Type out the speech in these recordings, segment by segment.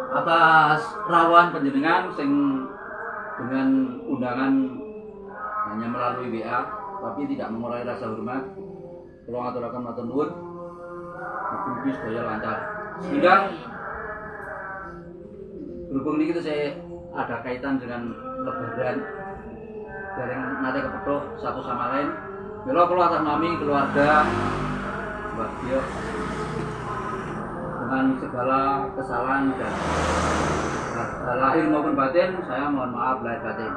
atas rawuhan panjenengan sing dengan undangan hanya melalui WA tapi tidak mengurangi rasa hormat. Kula ngaturaken matur nuwun. Mugi sedaya lancar. Sehingga berhubung ini kita saya ada kaitan dengan lebaran bareng nanti kepethuk satu sama lain. Mila kula atas nami keluarga Mbak Dio dengan segala kesalahan dan lahir maupun batin, saya mohon maaf lahir batin.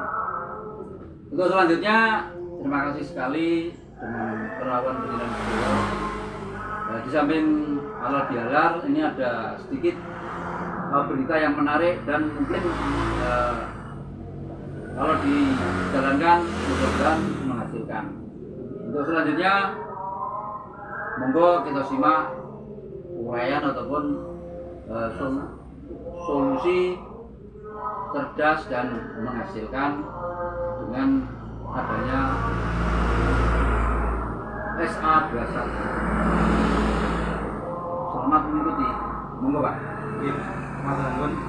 Untuk selanjutnya, terima kasih sekali dengan perawan pendidikan beliau. Di samping halal bihalal, ini ada sedikit berita yang menarik dan mungkin kalau dijalankan mudah-mudahan menghasilkan. Untuk selanjutnya, monggo kita simak uraian ataupun solusi cerdas dan menghasilkan dengan adanya SA21. Selamat mengikuti. Monggo Pak. Ya,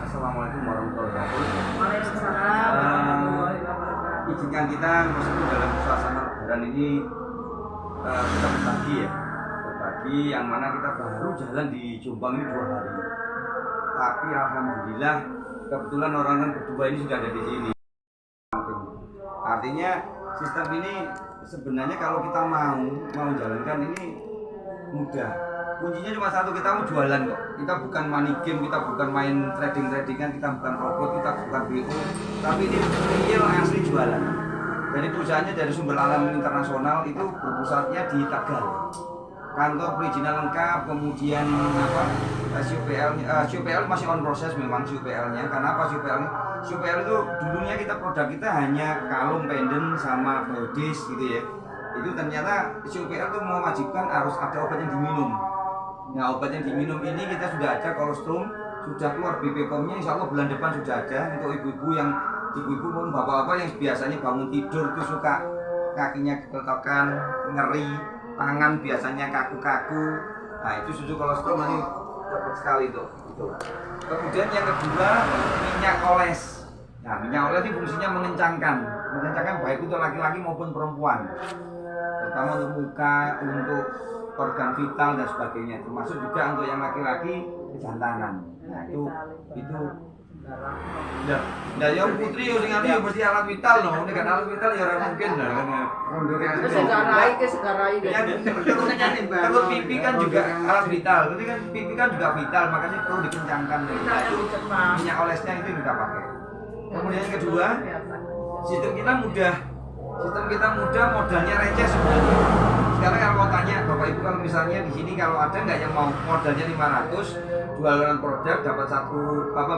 Assalamualaikum warahmatullahi wabarakatuh. Waalaikumsalam. Izinkan kita meskipun dalam suasana lebaran ini kita berbagi ya, berbagi yang mana kita baru jalan di Jombang ini 2 hari. Tapi alhamdulillah kebetulan orang-orang berdua ini sudah ada di sini. Artinya sistem ini sebenarnya kalau kita mau jalankan ini mudah. Kuncinya cuma satu, kita mau jualan kok. Kita bukan money game, kita bukan main trading-tradingan, kita bukan robot, kita bukan BO. Tapi ini real asli jualan. Jadi perusahaannya dari sumber alam internasional itu berpusatnya di Tegal. Kantor perizinan lengkap, kemudian CUPL masih on proses memang CUPL-nya. Karena apa CUPL-nya? CUPL itu dulunya produk kita hanya kalung, pendant, sama bodies gitu ya. Itu ternyata CUPL itu mewajibkan harus ada obat yang diminum. Nah, obat yang diminum ini kita sudah ada kolostrum, sudah keluar BPOM-nya, insya Allah bulan depan sudah ada untuk ibu-ibu maupun bapak-bapak yang biasanya bangun tidur itu suka kakinya keteltokan, nyeri, tangan biasanya kaku-kaku. Nah, itu susu kolostrum nanti cepat sekali tuh. Gitu. Kemudian yang kedua, minyak oles. Nah, minyak oles ini fungsinya mengencangkan baik untuk laki-laki maupun perempuan. Terutama untuk muka, untuk organ vital dan sebagainya, termasuk juga untuk yang laki-laki kejantanan. Nah itu nah yang putri yang sing ati mesti alat vital loh, nek kan alat vital ya ora mungkin lah kan. Segarai. Kalau pipi kan juga alat vital, berarti kan pipi kan juga vital, makanya perlu dikencangkan. Nah, itu minyak olesnya itu kita pakai. Kemudian yang kedua, sistem kita mudah, modalnya receh sebenarnya. Sekarang kalau mau tanya Bapak Ibu, kalau misalnya di sini kalau ada nggak yang mau modalnya 500, jualan produk dapat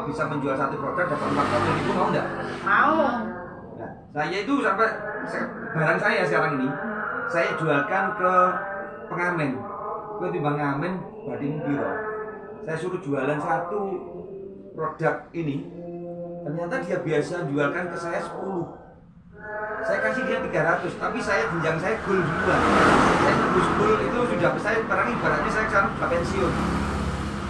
bisa menjual satu produk dapat 400.000, mau nggak? Mau. Nah, saya itu sampai barang saya sekarang ini saya jualkan ke pengamen, ke timbang ngamen badhe piro. Saya suruh jualan satu produk ini, ternyata dia biasa jualkan ke saya 10. Saya kasih dia 300, tapi jenjang saya goal duluan. Saya tembus goal itu sudah, saya barang ibaratnya saya sekarang sudah pensiun.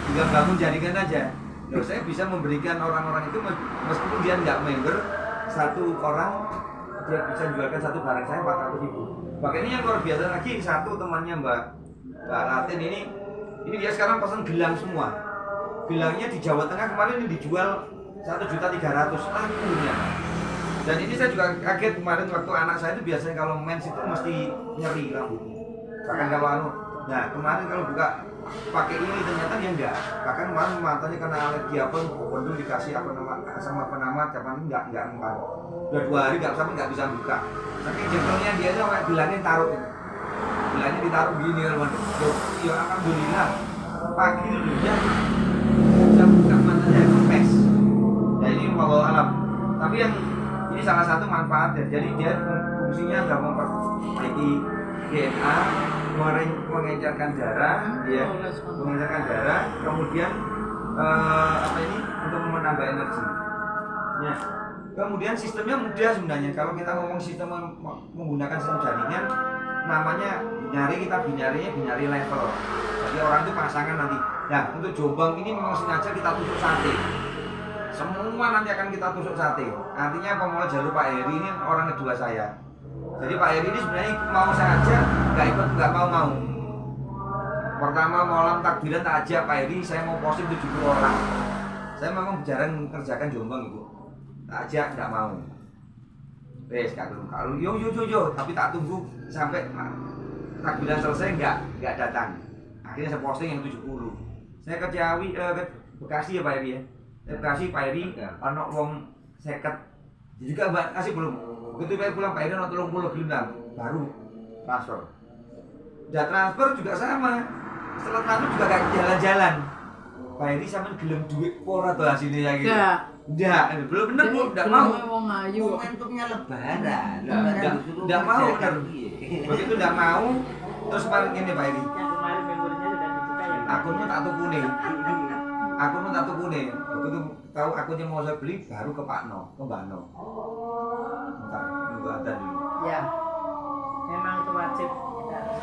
Tinggal bangun jaringan aja. Loh, saya bisa memberikan orang-orang itu meskipun dia nggak member, satu orang dia bisa jualkan satu barang saya 400.000. Bahkan ini yang luar biasa lagi, satu temannya Mbak Latin ini dia sekarang pesan gelang semua. Gelangnya di Jawa Tengah kemarin ini dijual 1.300.000 lakunya. Dan ini saya juga kaget kemarin waktu anak saya itu biasanya kalau mens itu mesti nyeri rambutnya. Bahkan kalau nah kemarin kalau buka pakai ini ternyata dia enggak. Bahkan kemarin matanya kena alergi apa, pokoknya dikasih sama penamat, kapan enggak empat. Udah 2 hari sampai bisa buka. Saking jengkelnya dia aja kayak bilangnya taruh ini. Bilangnya ditaruh gini kan, ya alhamdulillah pagi itu dia bisa buka matanya kempes. Ya ini walau alam. Tapi yang ini salah satu manfaat ya. Jadi dia fungsinya nggak memperbaiki DNA, mengencerkan darah, kemudian untuk menambah energi. Ya. Kemudian sistemnya mudah sebenarnya. Kalau kita ngomong sistem menggunakan sistem jaringan, namanya binari, kita binarinya binari level. Jadi orang itu pasangan nanti Nah, untuk Jombang ini memang sengaja kita tusuk sate. Semua nanti akan kita tusuk sate. Artinya pemula jalur Pak Heri ini orang kedua saya. Jadi Pak Heri ini sebenarnya mau saja, nggak ikut, nggak mau. Pertama malam takbiran tak ajak Pak Heri, saya mau posting 70 orang. Saya memang jarang mengerjakan Jombang itu. Tak ajak, nggak mau. Wes, kalau yo, tapi tak tunggu sampai takbiran selesai nggak datang. Akhirnya saya posting yang 70. Saya ke Ciawi, ke Bekasi ya Pak Heri ya. Bekasi Pak Heri, ono wong 50. Juga Mbak kasih belum. Begitu saya pulang Pak Heri ono 30 bilang baru transfer. Udah transfer juga sama. Setelah transfer juga kayak jalan-jalan. Pak Heri sama gelem duit ora tuh hasilnya gitu. Enggak, belum bener Bu, enggak mau. Momentumnya lebaran. Enggak mau bener. Begitu enggak mau, terus kemarin gini Pak Heri. Yang kemarin membernya sudah dibuka ya. Akunnya tak tuku nih. Akunnya tak tuku nih. Begitu tahu akunnya mau saya beli baru ke Pak No, ke Mbak No. Bentar, nunggu ada dulu. Ya. Memang itu wajib kita harus.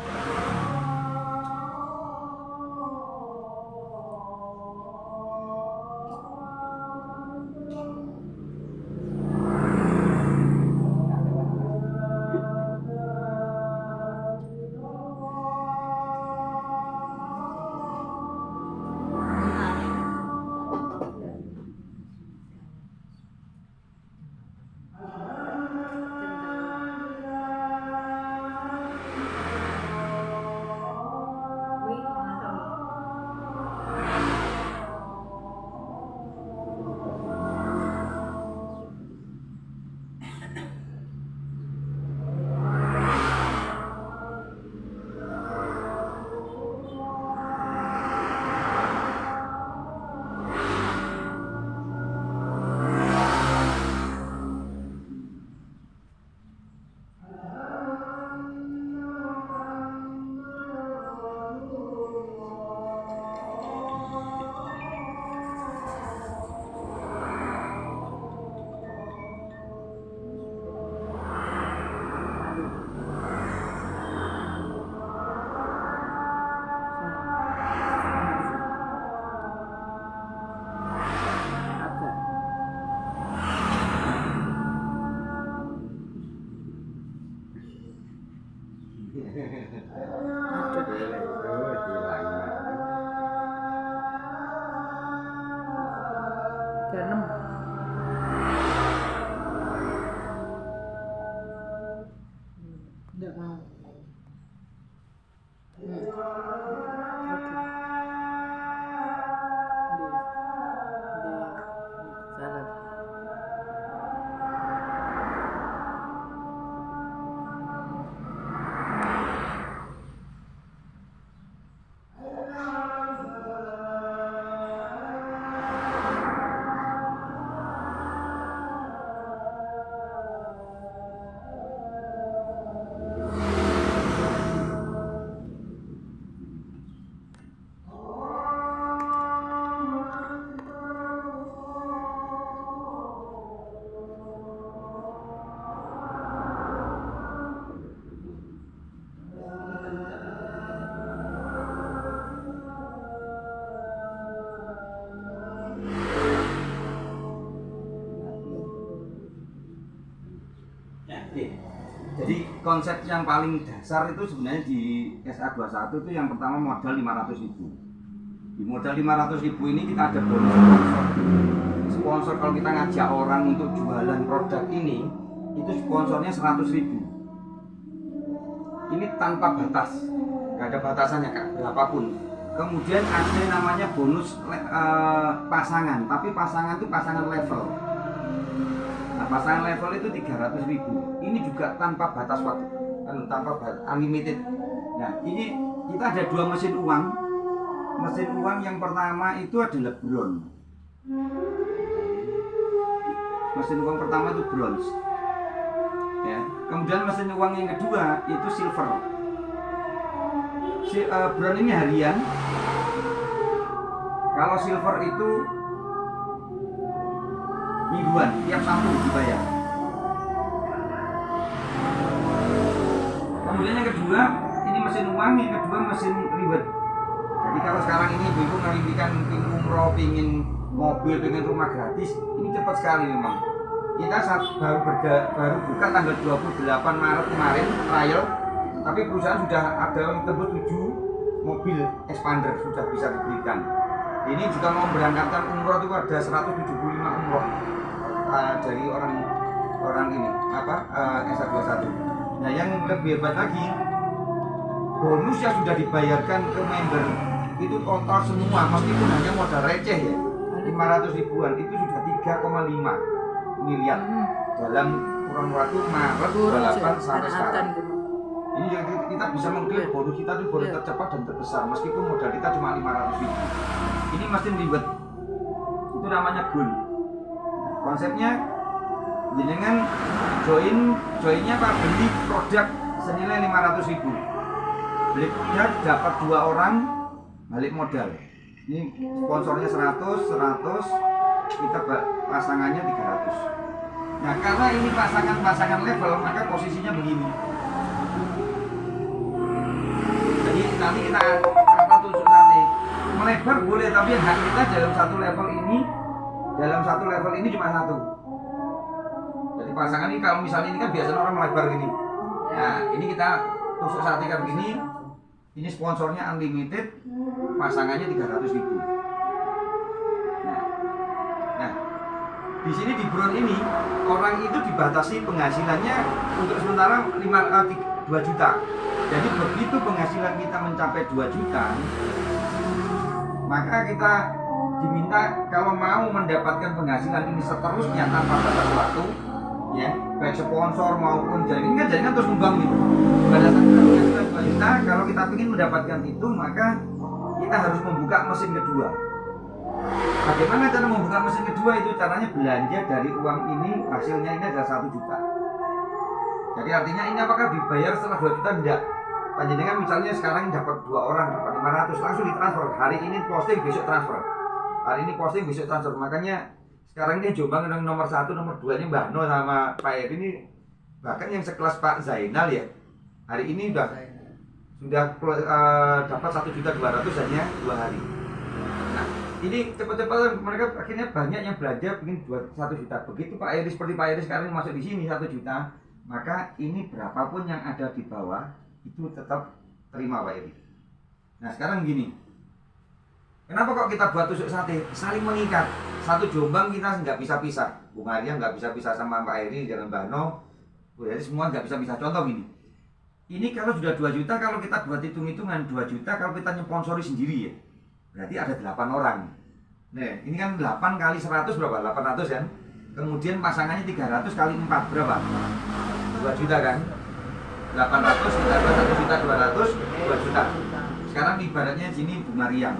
Enggak mau. Salah. Jadi konsep yang paling dasar itu sebenarnya di SA21 itu yang pertama modal 500.000. Di modal 500.000 ini kita ada bonus sponsor. Sponsor kalau kita ngajak orang untuk jualan produk ini, itu sponsornya 100.000. Ini tanpa batas, nggak ada batasannya Kak, berapapun. Kemudian ada namanya bonus pasangan, tapi pasangan itu pasangan level. Nah, pasangan level itu 300.000. Ini juga tanpa batas waktu, tanpa unlimited. Nah, ini kita ada dua mesin uang. Mesin uang yang pertama itu adalah bronze. Mesin uang pertama itu bronze. Ya. Kemudian mesin uang yang kedua itu silver. Bronze ini harian. Kalau silver itu mingguan, tiap Sabtu dibayar. Kemudian yang kedua, ini mesin uang, yang kedua mesin reward. Jadi kalau sekarang ini ibu-ibu memimpikan pingin umroh, pingin mobil, pingin rumah gratis, ini cepat sekali memang. Kita baru buka tanggal 28 Maret kemarin trial, tapi perusahaan sudah ada yang tembus 7 mobil expander sudah bisa diberikan. Ini juga mau berangkatkan umroh itu ada 175 umroh dari orang ini SA21. Nah yang lebih hebat lagi, bonus yang sudah dibayarkan ke member itu total semua meskipun hanya modal receh ya 500 ribuan itu sudah 3,5 miliar dalam kurang waktu Maret 28 sampai sekarang. Ini kita bisa mengklaim bonus kita itu bonus tercepat dan terbesar meskipun modal kita cuma 500 ribu. Ini masih ribet. Itu namanya goal. Konsepnya jenengan joinnya apa? Beli produk senilai 500 ribu. Beli produk dapat 2 orang balik modal. Ini sponsornya 100, kita pasangannya 300. Nah karena ini pasangan level maka posisinya begini. Jadi nanti kita tusuk nanti melebar boleh tapi hak kita dalam satu level ini cuma 1. Jadi pasangan ini kalau misalnya ini kan biasanya orang melebar gini. Nah ini kita tusuk sate kan begini. Ini sponsornya unlimited, pasangannya 300 ribu. Nah, di sini di Bron ini orang itu dibatasi penghasilannya untuk sementara 2 juta. Jadi begitu penghasilan kita mencapai 2 juta, maka kita diminta kalau mau mendapatkan penghasilan ini seterusnya tanpa batas waktu, ya baik sponsor maupun jaringan terus kembang gitu. Pada saat kita penghasilan 2 juta, kalau kita ingin mendapatkan itu maka kita harus membuka mesin kedua. Bagaimana cara membuka mesin kedua itu? Caranya belanja dari uang ini, hasilnya ini adalah 1 juta. Jadi artinya ini apakah dibayar setelah 2 juta? Tidak. Panjenengan misalnya sekarang dapat 2 orang, dapat 500, langsung ditransfer. Hari ini posting, besok transfer. Hari ini posting, besok transfer. Makanya sekarang ini Jombang yang nomor 1, nomor 2 nya Mbak No sama Pak Edi ini bahkan yang sekelas Pak Zainal ya. Hari ini sudah dapat 1.200.000 hanya 2 hari. Nah, ini cepat-cepat mereka akhirnya banyak yang belanja ingin 1 juta. Begitu Pak Edi seperti Pak Edi sekarang masuk di sini 1 juta, maka ini berapapun yang ada di bawah itu tetap terima Pak Edi. Nah sekarang gini, kenapa kok kita buat tusuk sate? Saling mengikat. Satu Jombang kita nggak bisa pisah. Bu Maria nggak bisa pisah sama Pak Edi dengan Mbak No. Jadi semua nggak bisa pisah. Contoh gini, ini kalau sudah 2 juta, kalau kita buat hitung-hitungan 2 juta, kalau kita nyponsori sendiri ya, berarti ada 8 orang. Nah ini kan 8 kali 100 berapa? 800 kan? Kemudian pasangannya 300 kali 4 berapa? 2 juta kan? 800 kita buat 1.200.000, 2 juta. Sekarang ibaratnya sini Bu Mariam.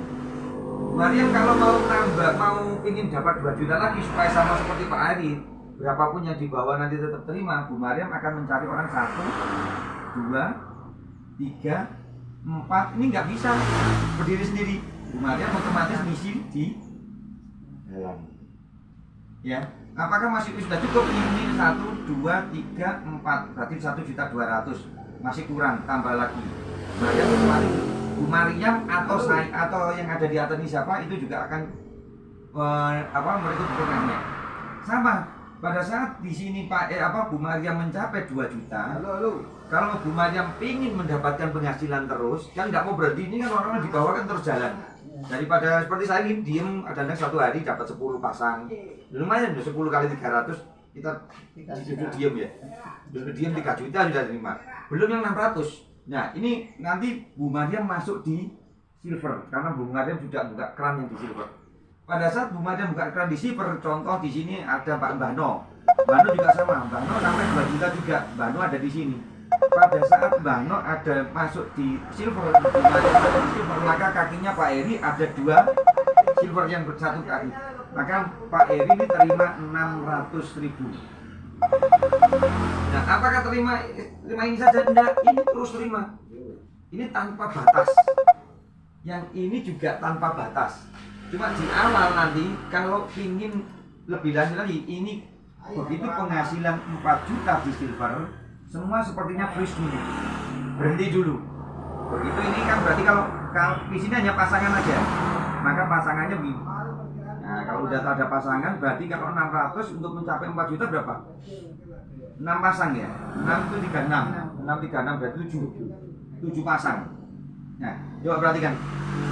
Bu Mariam kalau mau ingin dapat 2 juta lagi supaya sama seperti Pak Ari, berapapun yang di bawah nanti tetap terima, Bu Mariam akan mencari orang 1, 2, 3, 4. Ini nggak bisa berdiri sendiri. Bu Mariam otomatis ngisi di dalam. Ya, apakah masih sudah cukup? Ini 1, 2, 3, 4, berarti 1.200.000 masih kurang, tambah lagi. Bu Mariam atau saya atau yang ada di atas ini siapa itu juga akan mereka dukungannya. Sama pada saat di sini Bu Mariam mencapai 2 juta. Kalau Bu Mariam ingin mendapatkan penghasilan terus, kan nggak mau berhenti, ini kan orang-orang di bawah kan terus jalan. Daripada seperti saya ini diem, kadang-kadang 1 hari dapat 10 pasang, lumayan 10 kali 300 kita duduk diem ya, duduk diem 3 juta sudah terima, belum yang 600. Nah ini nanti Bu Mariam masuk di silver karena Bu Mariam sudah buka keran yang di silver. Pada saat Bu Mariam buka keran di silver, contoh di sini ada Pak Mbak No juga sama, Mbak No sampai 2 juta juga, Mbak No ada di sini. Pada saat Mbak No ada masuk di silver, maka kakinya Pak Eri ada 2 silver yang bersatu kaki. Maka Pak Eri ini terima 600.000. Nah, apakah terima ini saja? Tidak, ini terus terima. Ini tanpa batas. Yang ini juga tanpa batas. Cuma di awal nanti kalau ingin lebih lanjut lagi, ini begitu penghasilan 4 juta di silver, semua sepertinya freeze dulu, berhenti dulu. Begitu ini kan berarti kalau Kalau di sini hanya pasangan aja, maka pasangannya begini. Nah, kalau udah ada pasangan, berarti kalau 600 untuk mencapai 4 juta berapa? 6 pasang ya? 6 itu 36. 6 36 berarti 7 pasang. Nah, coba perhatikan.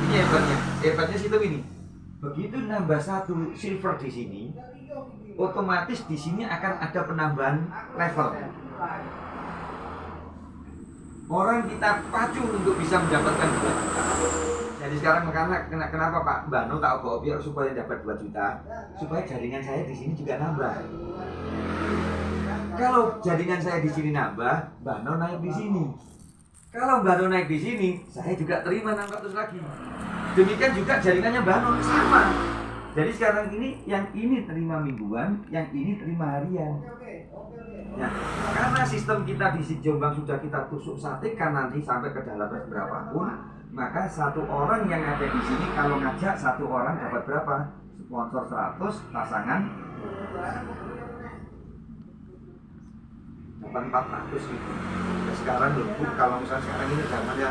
Ini hebatnya. Hebatnya sistem ini. Begitu nambah 1 silver di sini, otomatis di sini akan ada penambahan level. Orang kita pacu untuk bisa mendapatkan 2 juta. Jadi sekarang kenapa Pak Bano tak bawa biar supaya dapat 2 juta, supaya jaringan saya di sini juga nambah. Kalau jaringan saya di sini nambah, Bano naik di sini. Kalau Bano naik di sini, saya juga terima 600 lagi. Demikian juga jaringannya Bano sama. Jadi sekarang ini yang ini terima mingguan, yang ini terima harian. Ya, karena sistem kita di Jombang sudah kita tusuk satekan nanti sampai ke dalam berapapun, maka 1 orang yang ada di sini kalau ngajak 1 orang dapat berapa? Sponsor 100, pasangan dapat 400 gitu. Sekarang loh Bu, kalau misalnya sekarang ini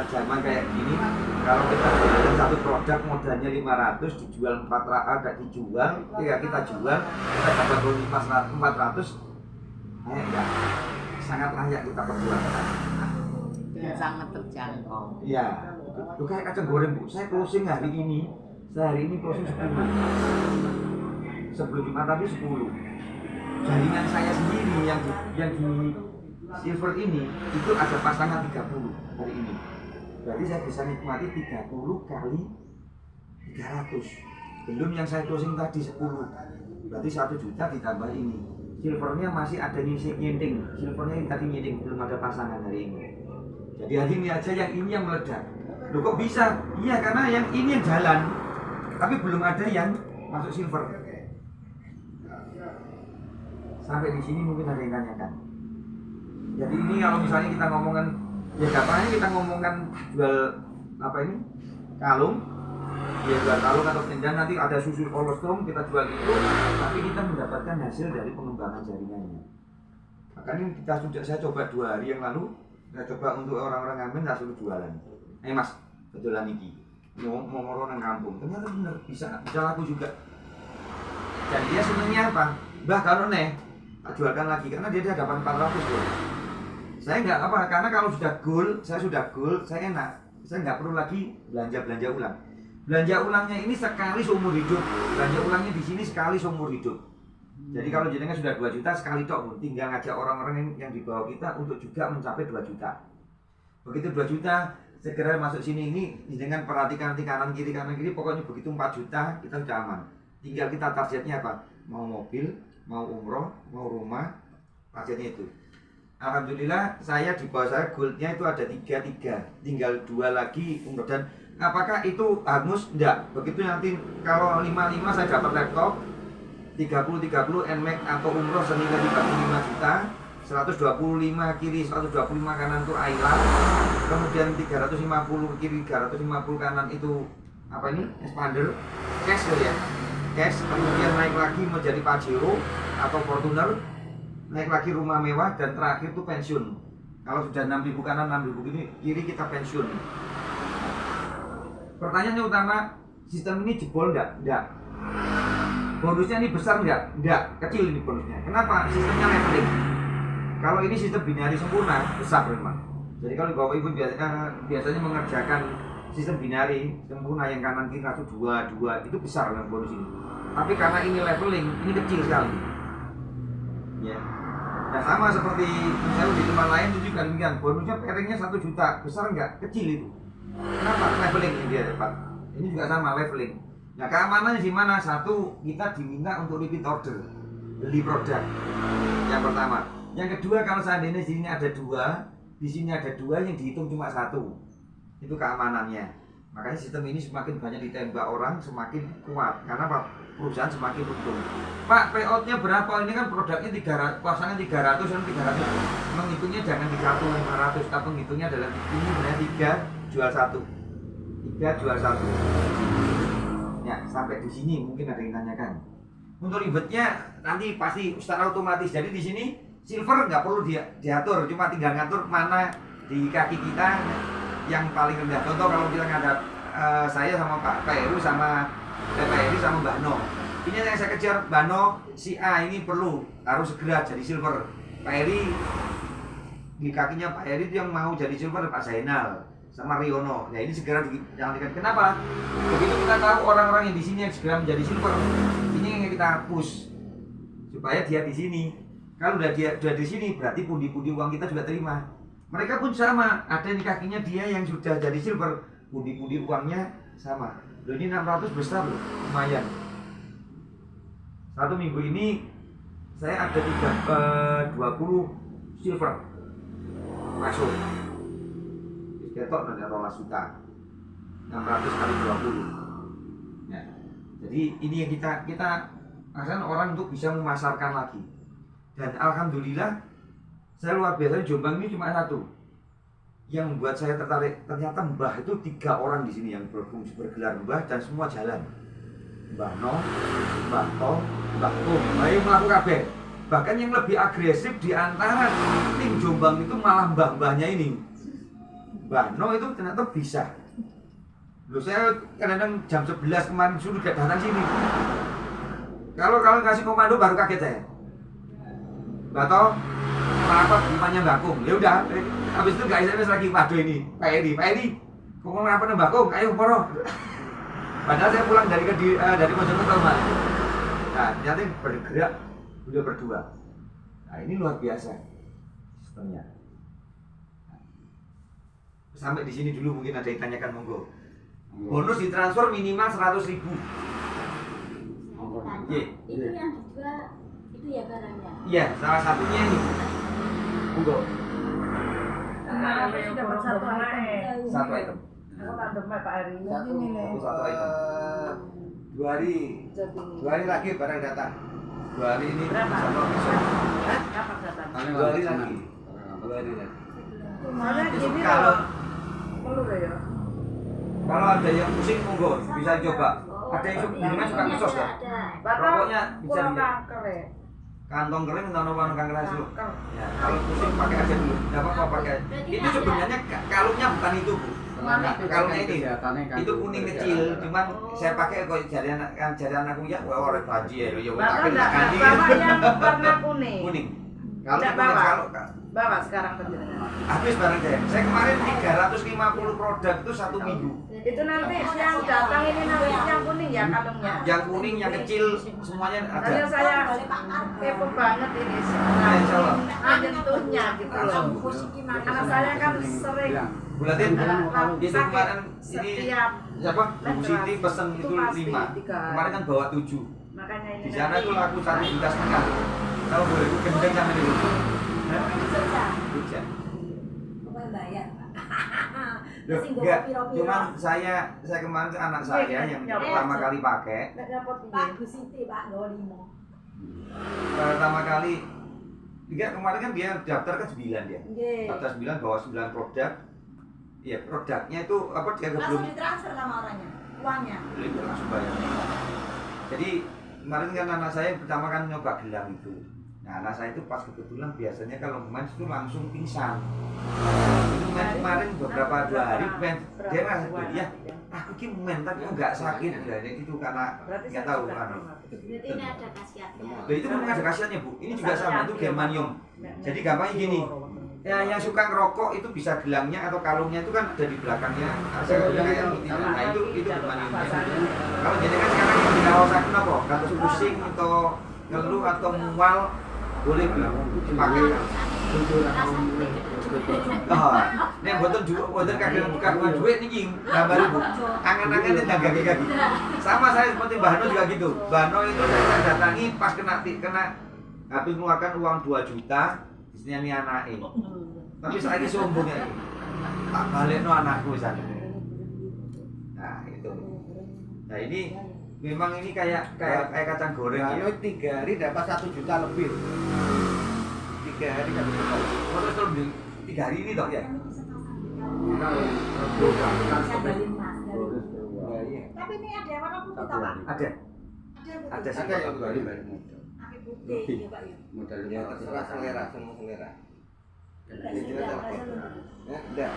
zaman kayak gini, kalau kita jualan 1 produk modalnya 500 dijual 400, dijual, ya kita jual, kita dapat 400. Ya, sangat layak kita perjuangkan. Dan sangat terjangkau. Iya, itu kayak kacang goreng Bu. Saya closing hari ini closing 10. Sebelum Jumat tadi 10. Jaringan saya sendiri yang di silver ini itu ada pasangan 30 hari ini. Berarti saya bisa nikmati 30 kali 300. Belum yang saya closing tadi 10. Berarti 1 juta ditambah ini. Silvernya masih ada nyending, silvernya tadi nyending, belum ada pasangan hari ini. Jadi hari ini aja yang ini yang meledak. Loh kok bisa? Iya karena yang ini yang jalan, tapi belum ada yang masuk silver. Sampai di sini mungkin ada yang tanyakan. Jadi ini kalau misalnya kita ngomongkan, ya gampangnya kita ngomongkan jual apa ini? Kalung. Ya jual kalung atau pendan nanti ada susu kolostrum kita jual itu, tapi kita mendapatkan hasil dari pengembangan jaringannya. Makanya saya coba 2 hari yang lalu, saya coba untuk orang-orang ngamen saya suruh jualan. Mas, betulan iki. Mau orang kampung, ternyata benar bisa laku juga. Dan dia senangnya apa? Mbah kalau tak jualkan lagi karena dia dapat 400 loh. Saya nggak apa, karena kalau sudah goal, saya enak. Saya nggak perlu lagi belanja ulang. Belanja ulangnya ini sekali seumur hidup. Belanja ulangnya di sini sekali seumur hidup. Jadi kalau jenengan sudah 2 juta sekali tok, tinggal ngajak orang-orang yang di bawah kita untuk juga mencapai 2 juta. Begitu 2 juta segera masuk sini ini jenengan perhatikan di kanan kiri pokoknya begitu 4 juta kita sudah aman. Tinggal kita targetnya apa? Mau mobil, mau umroh, mau rumah, targetnya itu. Alhamdulillah saya di bawah saya goalnya itu ada 3, tinggal 2 lagi umroh. Dan apakah itu hangus? Enggak. Begitu nanti kalau 55 saya dapat laptop 30 NMAX atau umroh senilai 35 juta, 125 kiri, 125 kanan itu Island, kemudian 350 kiri, 350 kanan itu apa ini? Expander, cash ya. Cash, kemudian naik lagi menjadi Pajero atau Fortuner, naik lagi rumah mewah, dan terakhir itu pensiun. Kalau sudah 6.000 kanan, 6.000 kiri kita pensiun. Pertanyaannya utama, sistem ini jebol enggak? Bonusnya ini besar enggak? Kecil ini bonusnya. Kenapa? Sistemnya leveling. Kalau ini sistem binari sempurna, besar memang. Jadi kalau Bapak Ibu biasanya mengerjakan sistem binari sempurna yang kanan kiri 1, 2, itu besar memang bonus ini. Tapi karena ini leveling, ini kecil sekali. Ya. Nah sama seperti misalnya di tempat lain itu juga demikian. Bonusnya pairingnya 1 juta, besar enggak? Kecil itu. Kenapa? Leveling ini dia Pak. Ini juga sama leveling. Nah keamanannya di mana? 1, kita diminta untuk repeat order, beli produk. Yang pertama. Yang kedua, kalau seandainya di sini ada 2, di sini ada 2 yang dihitung cuma 1, itu keamanannya. Makanya sistem ini semakin banyak ditembak orang semakin kuat. Karena apa? Perusahaan semakin untung. Pak, payoutnya berapa? Ini kan produknya 300, pasangan 300 dan 300. Menghitungnya jangan di 1 500, tapi menghitungnya adalah ini benar 3 jual 1. 3 jual 1. Ya, sampai di sini mungkin ada yang tanyakan. Untuk ribetnya nanti pasti secara otomatis. Jadi di sini silver nggak perlu diatur, cuma tinggal ngatur mana di kaki kita yang paling rendah. Contoh kalau kita saya sama Pak Heru sama Pak Heri sama Mbak No. Ini yang saya kejar, Mbak No, si A ini harus segera jadi silver. Pak Heri di kakinya Pak Heri itu yang mau jadi silver Pak Zainal sama Riono. Nah ini segera dijangankan. Kenapa? Begitu kita tahu orang-orang yang di sini yang segera menjadi silver, ini yang kita push supaya dia di sini. Kalau udah di sini berarti pundi-pundi uang kita juga terima. Mereka pun sama, ada di kakinya dia yang sudah jadi silver, pundi-pundi uangnya sama. Loh ini 600 besar loh, lumayan. Satu minggu ini saya ada 20 silver masuk. Ketok nanti 12 juta, 600 kali 20. Ya. Jadi ini yang kita akan orang untuk bisa memasarkan lagi. Dan alhamdulillah saya luar biasa, Jombang ini cuma satu yang membuat saya tertarik. Ternyata Mbah itu 3 orang di sini yang berfungsi bergelar Mbah dan semua jalan. Mbah No, Mbah To, Mbah Tum, ayo melakukan kabeh. Bahkan yang lebih agresif di antara tim Jombang itu malah mbah-mbahnya ini. Mbah No itu ternyata bisa. Loh saya kadang-kadang jam 11 kemarin suruh datang sini. Kalau kasih komando baru kaget saya. Mbah To, apa gimana Mbak Kung? Ya udah, habis itu nggak SMS lagi. Waduh ini, Pak Edi, ngomong apa nih Mbak Kung? Ayo poro. Padahal saya pulang dari Mojokerto Mas. Nah, ternyata bergerak udah berdua. Nah ini luar biasa sistemnya. Sampai di sini dulu mungkin ada yang tanyakan monggo. Bonus ditransfer minimal 100.000. Itu yang dijual itu ya barangnya. Iya, salah satunya ini. Monggo. Aku dapat Satu item. Aku tak demek Pak Heri. Satu item. 2 hari lagi barang datang. 2 hari ini Berapa? sama besok. Kapan datang? 2 hari lagi. 2 hari lagi. Mana Besok gini kalau perlu ya? ada yang pusing monggo bisa coba. Ada yang suka suka kesos kan? Rokoknya bisa kurang dilihat. kanker ya. Kantong kering atau kantong kanker dulu. Kanker. Ya, kalau pusing pakai aja dulu. Enggak apa-apa pakai. Itu sebenarnya kalungnya bukan itu, Bu. Kalungnya ini. Itu kuning kecil, cuman saya pakai kok jari anakku ya orang baji ya, ya Bapak tak enggak ganti. bawa yang warna kuning. Kuning. Kalau Enggak kuning bawa. kalau Bawa sekarang penjelasan. habis barang saya kemarin 350 produk itu 1 minggu. Itu nanti yang datang ini nanti yang kuning ya kalungnya. Yang kuning, yang kecil semuanya Karena ada. saya kepo banget ini Nah, insya Allah. menyentuhnya gitu loh. Karena saya kan sering Bulatin itu pakai kemarin ini setiap siapa? Bu Siti pesen itu 5. Kemarin kan bawa 7. makanya ini Di sana nanti tuh laku 1,5 juta. Tahu boleh itu gendeng sama itu. Hujan. Loh, enggak, cuman saya kemarin ke anak saya yang pertama kali pakai, nggak nyapot Pak ini. Bu Siti Pak Dolimo. pertama kali kemarin kan dia daftar kan 9 dia. Nggih. Daftar 9 bawa 9 produk. Ya produknya itu apa dia Langsung belum ditransfer sama orangnya, uangnya. belum langsung bayar. Jadi kemarin kan anak saya pertama kan nyoba gelang itu. Nah anak saya itu pas kebetulan biasanya kalau main itu langsung pingsan. Itu main kemarin beberapa 2 hari main dia nggak ya aku ki main tapi nggak sakit ya itu karena nggak tahu kan. Berarti ini ada khasiatnya. Nah, itu memang ada khasiatnya Bu. Ini juga sama itu germanium. Jadi gampangnya gini. Ya, yang suka ngerokok itu bisa gelangnya atau kalungnya itu kan ada di belakangnya. Ada kayak putih. Nah itu germaniumnya. Kalau jadi kan sekarang yang dirasakan apa? Kalau pusing atau ngeluh atau mual boleh dipakai. Oh, nek boten kagak duit niki gambar Bu. Angan-angan itu kaki-kaki. Sama saya seperti Mbah No juga gitu. Mbah No itu saya datangi pas kena habis mengeluarkan uang 2 juta istrinya nih anaknya. Tapi saya sombongnya ini. Tak balik no anakku sana. Nah itu. Nah ini memang ini kayak kacang goreng ya. 3 hari dapat 1 juta lebih. 3 hari kan bisa. Oh, terus lebih 3 hari ini toh ya? Tapi ini ada yang warna putih tak Pak? Ada. Ada Ada sih. Ada yang 2 hari. Pakai putih ya Pak ya. Ya terserah selera, semua selera. Ini kita telepon. Ya, udah.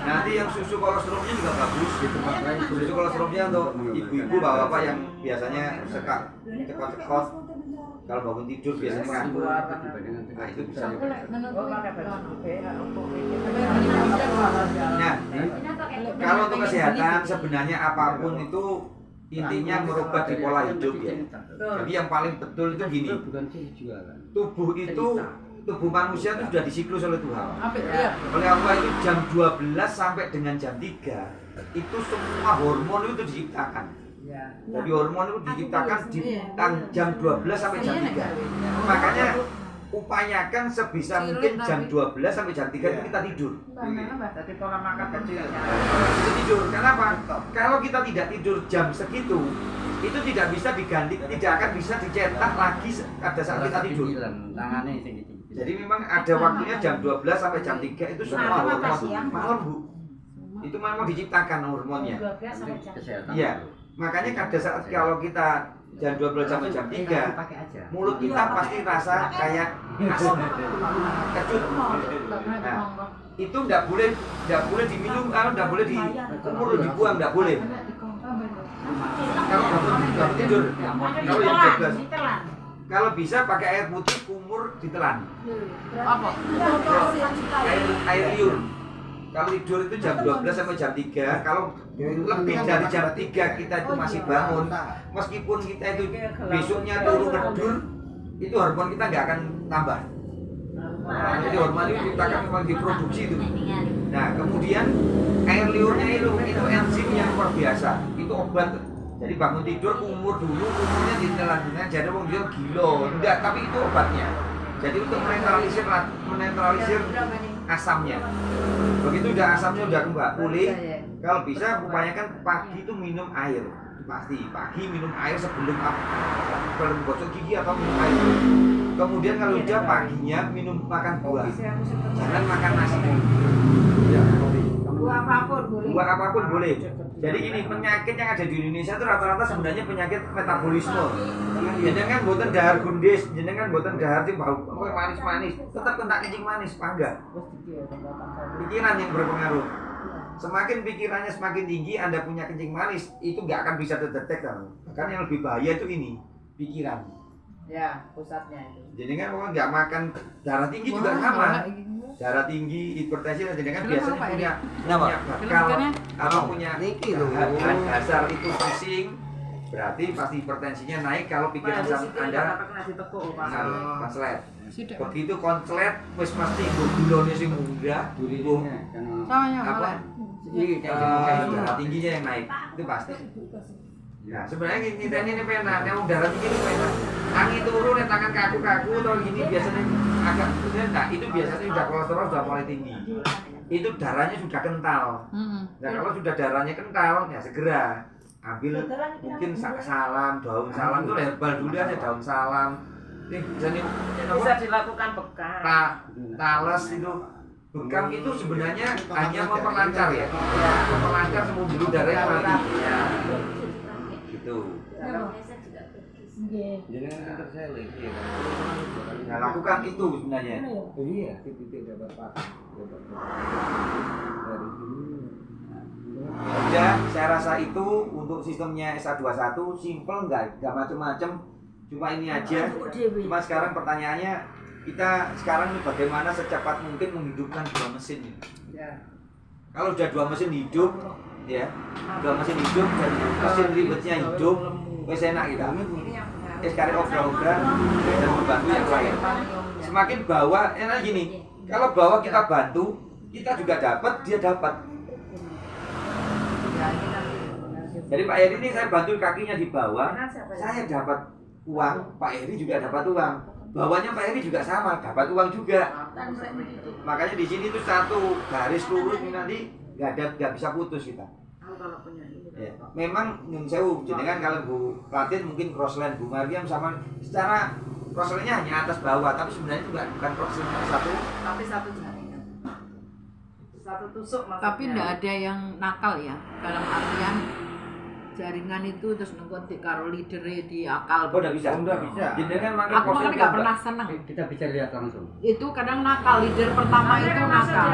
Nanti yang susu kolesterolnya juga bagus gitu. Susu kolesterolnya untuk ibu-ibu bapak-bapak yang biasanya cekot-cekot kalau bangun tidur biasanya ngantuk. Nah itu bisa. Oh, pakai baju Nah, kalau untuk kesehatan sebenarnya apapun itu intinya merubah di pola hidup ya. Jadi yang paling betul itu gini. Tubuh manusia itu sudah disiklus oleh Tuhan. Oleh Allah itu jam 12 sampai dengan jam 3 itu semua hormon itu diciptakan. Jadi hormon itu diciptakan di jam 12 sampai jam 3. Makanya upayakan sebisa mungkin jam 12 sampai jam 3 itu kita tidur. Jadi pola makan kecil. Kita tidur. Kenapa? Kalau kita tidak tidur jam segitu, itu tidak bisa diganti, tidak akan bisa dicetak lagi pada saat kita tidur. Jadi memang ada waktunya jam 12 sampai jam 3 itu semua hormon malam Bu. Itu memang diciptakan hormonnya. 12 sampai jam. Iya. Makanya pada saat kalau kita jam 12 sampai jam 3 mulut kita pasti rasa kayak asam, kecut. Nah, itu enggak boleh diminum, enggak boleh dikumur, dibuang, enggak boleh. Kalau bangun tidur, kalau yang 12. Kalau bisa pakai air putih kumur ditelan. Apa? Air liur. Kalau tidur itu jam 12 sampai jam 3, kalau lebih dari jam 3 kita itu masih bangun, meskipun kita itu besoknya turun ngedur, itu hormon kita nggak akan tambah. Nah, jadi hormon itu kita akan memang diproduksi itu. Nah, kemudian air liurnya itu enzim yang luar biasa, itu obat. Jadi bangun tidur kumur dulu, kumurnya ditelan dengan jadi wong dia gila, enggak, tapi itu obatnya. Jadi untuk menetralisir asamnya. Begitu udah asamnya udah kembali pulih, kalau bisa upayakan pagi itu minum air. Pasti pagi minum air sebelum gosok gigi atau minum air. Kemudian kalau udah paginya makan buah. Jangan makan nasi. Ya. Buah apapun boleh. Jadi ini penyakit yang ada di Indonesia itu rata-rata sebenarnya penyakit metabolisme. Jenengan boten dahar gundis, jenengan boten dahar sing bau manis-manis, tetap kena kencing manis, pangga. Pikiran yang berpengaruh. Semakin pikirannya semakin tinggi, Anda punya kencing manis, itu nggak akan bisa terdetek kan. Bahkan yang lebih bahaya itu ini, pikiran. Ya, pusatnya itu. Jenengan mau nggak makan darah tinggi juga sama. Darah tinggi, hipertensi dan jenengan biasanya punya bakal atau punya dasar itu pusing, berarti pasti hipertensinya naik kalau pikiran Anda konslet. Begitu konslet, wis mesti gulanya sing munggah, apa? Darah tingginya yang naik, itu pasti. Nah, sebenarnya kita ini pena, yang darah tinggi itu pena. Angin turun, tangan kaku-kaku atau gini biasanya agak nah itu biasanya sudah kolesterol sudah mulai tinggi. Itu darahnya sudah kental. Nah, kalau sudah darahnya kental, ya segera ambil mungkin salam, daun salam itu herbal dulu aja, daun salam. Nih, Bisa dilakukan bekam. Talas itu. Bekam itu sebenarnya hanya memperlancar ya. Memperlancar semua bulu darah yang mati. Ya. Gitu. Jadi kan terseling. Nah, lakukan itu sebenarnya. Iya, titik dapat pakai. Dari dulu. Udah, saya rasa itu untuk sistemnya SA21 simple nggak macam-macam, cuma ini aja. Cuma sekarang pertanyaannya kita sekarang ini bagaimana secepat mungkin menghidupkan dua mesin ini. Ya. Kalau udah dua mesin hidup, ya, dua mesin hidup dan mesin ribetnya hidup, wes enak kita. Sekarang obral-obral dan membantu yang lain. Semakin bawah, enak gini. Kalau bawah kita bantu, kita juga dapat, dia dapat. Jadi Pak Heri ini saya bantu kakinya di bawah, saya dapat uang, Pak Heri juga dapat uang. Bawahnya Pak Heri juga sama, dapat uang juga. Makanya di sini tuh satu garis lurus ini nanti nggak bisa putus kita. Ya. Memang yang saya jenengan kalau Bu Latin mungkin crossline, Bu Mariam sama secara crossline-nya hanya atas bawah, tapi sebenarnya itu bukan crossline satu. Tapi satu jaringan. Satu tusuk maksudnya. Tapi tidak ada yang nakal ya, dalam artian jaringan itu terus nengkot di karo leader di akal. Oh, enggak bisa. Enggak bisa. Jenengan makin Aku makanya nggak pernah seneng. Kita bisa lihat langsung. Itu kadang nakal, leader pertama itu nakal.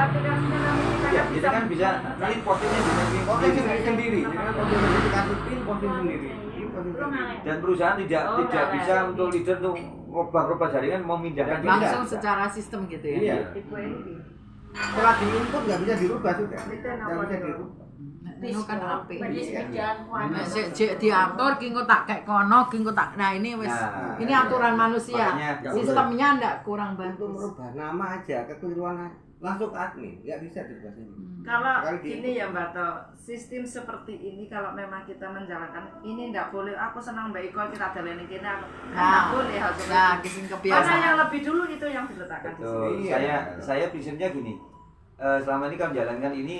Ya, kita kan bisa nanti postingnya bisa Posting sendiri. Jangan posting notifikasi pin, posting sendiri. dan perusahaan tidak Oh, tidak nggak bisa lagi. untuk leader untuk rubah jaringan memindahkan Tidak. Langsung secara sistem gitu ya. Iya. Tipe ini. Setelah di input nggak bisa dirubah sudah. Nggak bisa dirubah. Itu kan HP. Berjalan Cek diatur, kingko tak kayak kono, kingko tak. Nah ini wes, Nah, ini aturan manusia. makanya Sistemnya ndak kurang Untuk bagus. merubah nama aja, kekeliruan langsung ke admin, nggak bisa dirubah sendiri. Kalau Sekali gini ya Mbak To, sistem seperti ini kalau memang kita menjalankan ini ndak boleh. Aku senang Mbak Iko kita daleni kene aku. Ndak Nah, boleh harus nah, seperti kisah itu. Karena kebiasaan. yang lebih dulu itu yang diletakkan di sini. betul. Iya. Saya prinsipnya gini. Selama ini kan menjalankan ini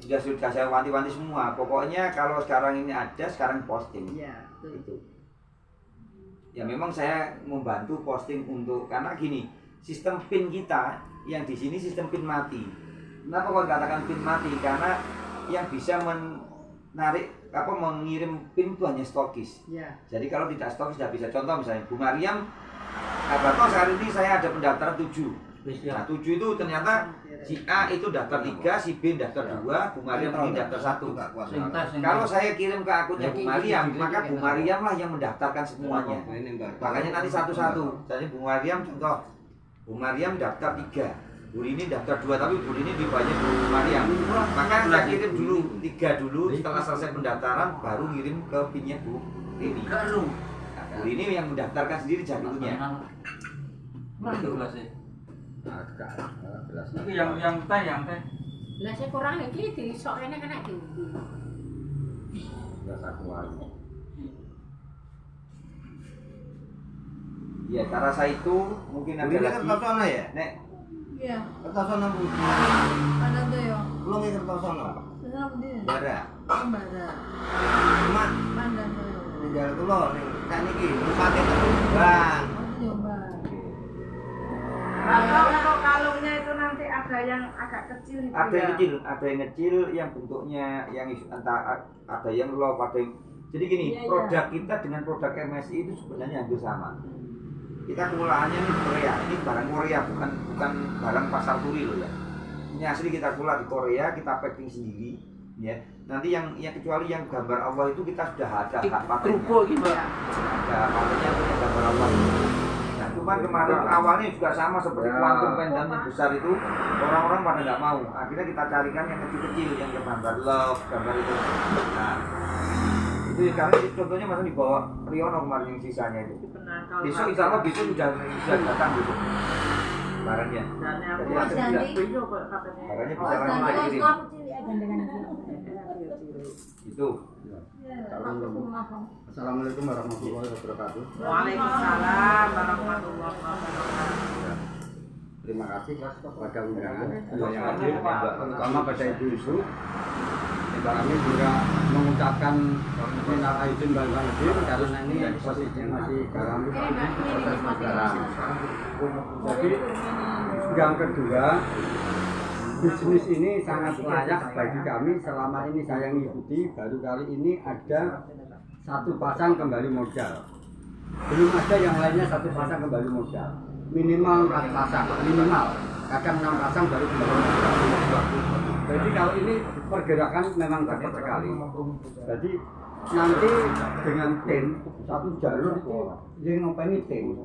sudah saya wanti-wanti semua. Pokoknya kalau sekarang ini ada, sekarang posting. Iya, betul. Itu. Ya memang saya membantu posting untuk karena gini, sistem PIN kita yang di sini sistem PIN mati. Kenapa kok dikatakan PIN mati? Karena yang bisa mengirim PIN itu hanya stokis. Iya. Jadi kalau tidak stokis tidak bisa. Contoh misalnya Bu Mariam, Bapak saat ini saya ada pendaftaran 7. Nah 7 itu ternyata si A itu daftar 3, si B daftar 2, Bu Mariam ini daftar 1. Kalau saya kirim ke akunnya Bu Mariam, maka Bu Mariam lah yang mendaftarkan semuanya. Makanya nanti satu-satu. Jadi Bu Mariam contoh, Bu Mariam daftar 3. Bu Rini daftar 2, tapi Bu Rini di bawahnya Bu Mariam. Maka saya kirim dulu 3 dulu, setelah selesai pendaftaran baru ngirim ke PIN-nya Bu Rini. Nah, Bu Rini yang mendaftarkan sendiri jadulnya. Itu gelasnya. Jelas. Itu yang teh. Lah saya kurang iki dirisok kene kena diundi. Jelas aku aja. Ya, cara saya itu mungkin ada Ini lagi. Kertosono ya? Nek, Iya, Kertosono Bu. ada tuh ya. Belum ke Kertosono. Senang dia. Bara. Kembara. Cuma Mana tuh? tinggal kulo ning sak niki pakai terus Bang. Coba. Kalau kalungnya itu nanti ada yang agak kecil itu ada ya. yang kecil, ada yang kecil yang bentuknya yang entah ada yang love, ada yang jadi gini, Iya, produk kita dengan produk MSI itu sebenarnya hampir sama. Kita kelolaannya ini di Korea, ini barang Korea bukan barang pasar turi loh ya. Ini asli kita kelola di Korea, kita packing sendiri, ya. Nanti yang kecuali yang gambar Allah itu kita sudah ada hak patentnya. gitu. Ada patentnya punya gambar Allah. Nah, cuman kemarin awalnya juga sama seperti quantum pen dan yang besar itu orang-orang pada nggak mau. Akhirnya kita carikan yang kecil-kecil, yang gambar love, gambar itu. Nah, itu karena contohnya masa di bawah Riono kemarin yang sisanya itu. Benar, kalau Besok insya Allah besok sudah datang gitu barangnya. dan yang Jadi buat ada janji tidak. itu kok katanya. Barangnya Oh, bisa langsung dan kita kirim. aku cilik gandengan iki. Itu. Assalamualaikum warahmatullahi wabarakatuh. Waalaikumsalam warahmatullahi wabarakatuh. Terima kasih kepada undangan yang hadir, terutama pada ibu-ibu. Kami juga mengucapkan minal aidin wal faizin karena ini posisinya masih dalam proses masalah. Jadi yang kedua, bisnis ini sangat layak bagi kami. Selama ini saya mengikuti, baru kali ini ada satu pasang kembali modal. Belum ada yang lainnya satu pasang kembali modal. Minimal 4 pasang, minimal. Kadang 6 pasang baru kembali modal. Jadi kalau ini pergerakan memang cepat sekali. Jadi nanti dengan tim satu jalur itu yang ngopeni tim.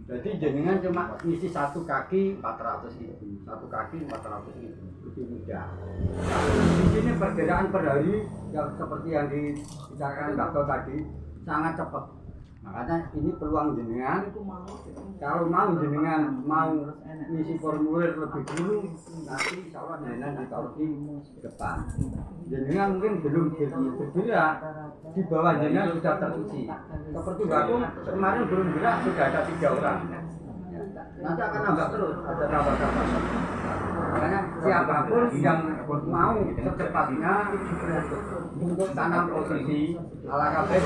Jadi jenengan cuma ngisi satu kaki 400.000, satu kaki 400.000, lebih mudah. Di sini pergerakan per hari yang seperti yang dibicarakan Mbak To tadi sangat cepat. Makanya ini peluang jenengan. Kalau mau jenengan mau ngisi formulir lebih dulu, nanti insya Allah jenengan ditaruh di depan. Jenengan mungkin belum bergerak, di bawah jenengan sudah terisi. Seperti Baku kemarin belum gerak sudah ada 3 orang. Nanti akan nambah terus, ada tambah-tambah. Makanya siapapun yang mau secepatnya untuk tanam posisi ala kabeh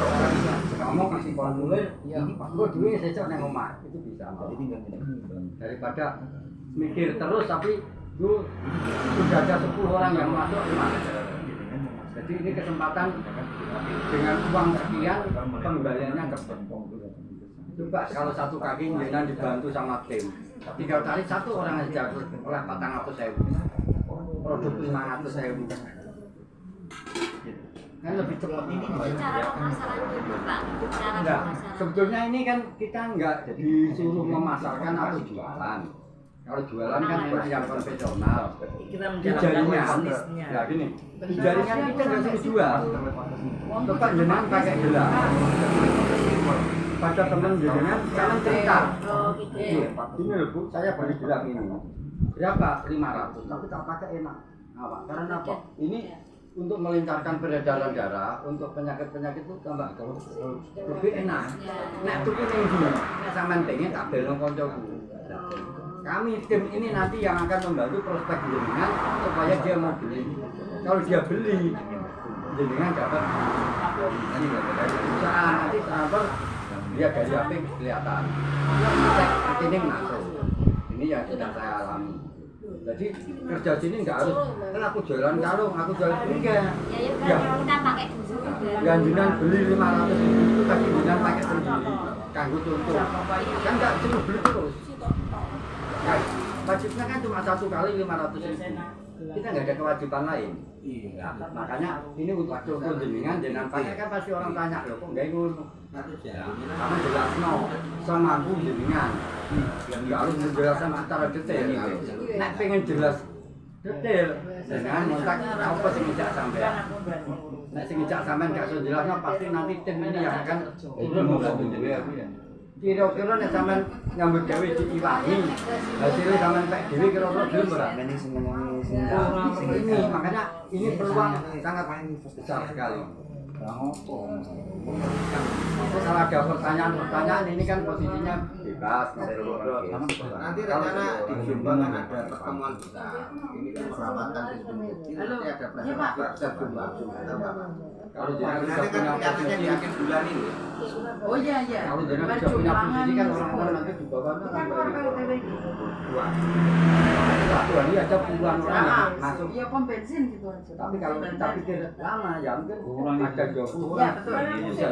kamu kasih formulir, gue duit sesok neng omah itu bisa. Daripada mikir terus tapi lu sudah ada 10 orang yang masuk rumah. Jadi ini kesempatan dengan uang sekian pengembaliannya cepat. Coba kalau satu kaki jenengan dibantu sama tim, tinggal tarik satu orang aja oleh 400.000, produk 500.000. Kan lebih cepat ini. Cara pemasaran dulu Pak. Cara Enggak, pemasaran. sebetulnya ini kan kita enggak disuruh memasarkan atau jualan. Kalau jualan kan memang yang konvensional. Kita Di menjalankan jaringan, bisnisnya. ya gini, di jaringan kita nggak suruh jual. Coba jenengan pakai gelang. Pada teman jenengan, kalian cerita. Oh gitu. Ini loh Bu, saya beli gelang ini. Berapa? 500. Tapi tak pakai enak. Apa? Karena apa? Ini untuk melancarkan peredaran darah, untuk penyakit-penyakit itu tambah lebih enak. Nah, itu ini dulu. Sampean pengen tak belong koncoku. Kami tim ini nanti yang akan membantu prospek jenengan supaya dia mau beli. Kalau dia beli, jenengan dapat ini perusahaan nanti transfer dia dari HP kelihatan. Cek rekening masuk. Ini yang sedang saya alami. Jadi kerja sini nggak harus kan aku jualan kalung, aku jualan enggak. Ya kita pakai dulu. Yang jenengan beli 500.000 itu tadi jenengan pakai sendiri. Kanggo contoh. Kan nggak cuma beli terus. Wajibnya kan cuma satu kali 500.000. Kita nggak ada kewajiban lain. Iya. Makanya ini untuk contoh jenengan pakai kan pasti orang tanya loh kok nggak ikut. Karena jelas no semampu jenengan. Nggak harus menjelaskan secara detail. Nek pengen jelas detail, jenengan montak apa sih ngejak sampean. Nek sing ngejak sampean gak iso jelasno pasti nanti tim ini yang akan turun membantu jenengan. Kira-kira nek sampean nyambut gawe diiwangi, hasilnya sampean pek dhewe kira-kira gelem ora? Ini makanya ini peluang sangat besar sekali. Kalau ada pertanyaan ini kan posisinya bebas. Nanti rencana di Jombang kan ada pertemuan besar. Ini kan perawatan di sini. Nanti ada presentasi Jombang. Kalau jangan Nanti kan kelihatannya di akhir bulan ini. Oh iya iya. Kalau jangan sudah punya posisi kan orang-orang nanti di bawah kan satu hari aja puluhan orang yang masuk. Iya pom bensin gitu aja. Tapi kalau kita pikir lama ya mungkin ada jauh. Iya betul.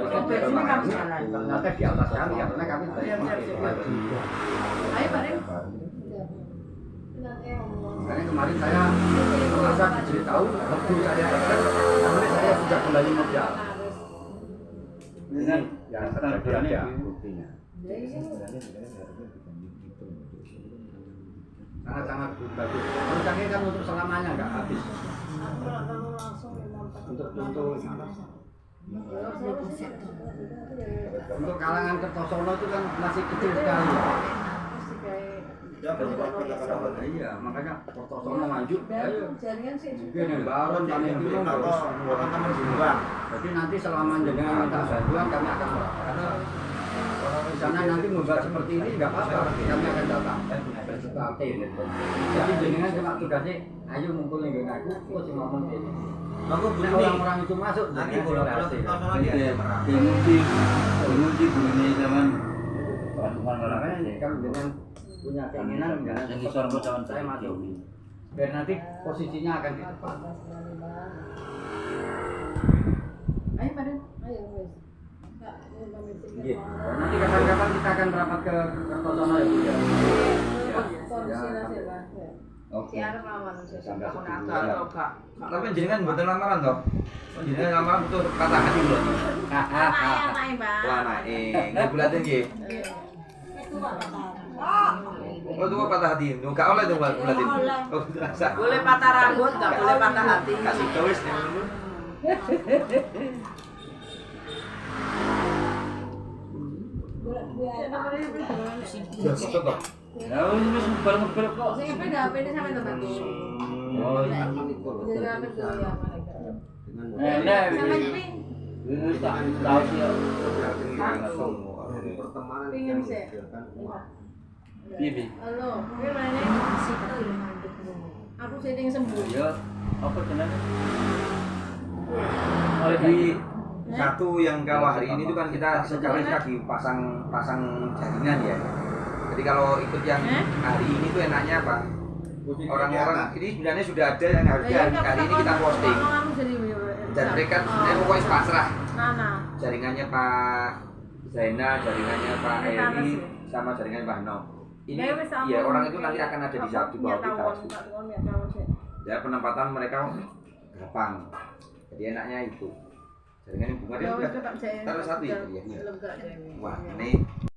Pom bensin kan jalan. Ternyata di atas kami karena kami Ayo Pak Rin. Makanya kemarin saya merasa diberitahu waktu saya dapat karena saya sudah kembali modal. Ini yang terjadi ada buktinya. Sangat-sangat bagus. Perusahaannya kan untuk selamanya nggak habis. Untuk kalangan Kertosono itu kan masih kecil sekali. Iya, makanya Kertosono maju. Ayo. Mungkin yang baron kami itu Teman-teman Jombang. jadi nanti selama jenengan minta bantuan kami akan karena di sana nanti membuat seperti ini nggak apa-apa, kami akan datang. Jadi jenengan cuma tugasnya, ayo ngumpul nih aku, kok cuma mungkin. Aku Nah, orang-orang itu masuk, nanti jenengan bola-bola berhasil. Kertosono dia merah. Dimuji begini zaman bukan orang Makanya kalau jenengan punya keinginan, jangan yang disuruh zaman saya masuk. Biar nanti posisinya akan di depan. Ayo Pak Rin. Iya. Nanti kapan-kapan kita akan merapat ke Kertosono ya Bu ya. Oke. Sampai sebulan. Tapi jenengan mboten lamaran toh? Jenengan lamaran butuh kata hati lho. Wah, naik. Ngibulatin nggih. Oh, itu patah hati. Enggak oleh tuh ngibulatin. Oh, terasa. Boleh patah rambut, nggak boleh patah hati. Kasih gawes nih. Jasa toh. Ya wis bareng-bareng kok. Sing apa HP ini sampai tempat tuh. Oh, iya. Jaga HP tuh ya. Wis tak tahu sih. Pertemanan Pingin yang sih. mengajarkan umat. Piye? Halo, kowe mana? Aku setting sembuh. Ya, apa jenenge? Jadi satu yang kalau hari ini itu kan kita sekarang lagi pasang jaringan ya. Jadi kalau ikut yang hari ini tuh enaknya apa? Orang-orang ini sebenarnya sudah ada yang harusnya hari ini kita posting. Dan mereka sebenarnya pokoknya pasrah. Nana. Jaringannya Pak Zaina, jaringannya Pak Ini panas Eri, ya? sama jaringannya Pak Hano. Ini Ya, wis, ya aku- orang itu nanti akan ada di saat di bawah kita. Ya penempatan mereka gampang. Jadi enaknya itu. Jaringan bunga dia Ya wis sudah tak jek. taruh satu ya. Lega deh. Wah ini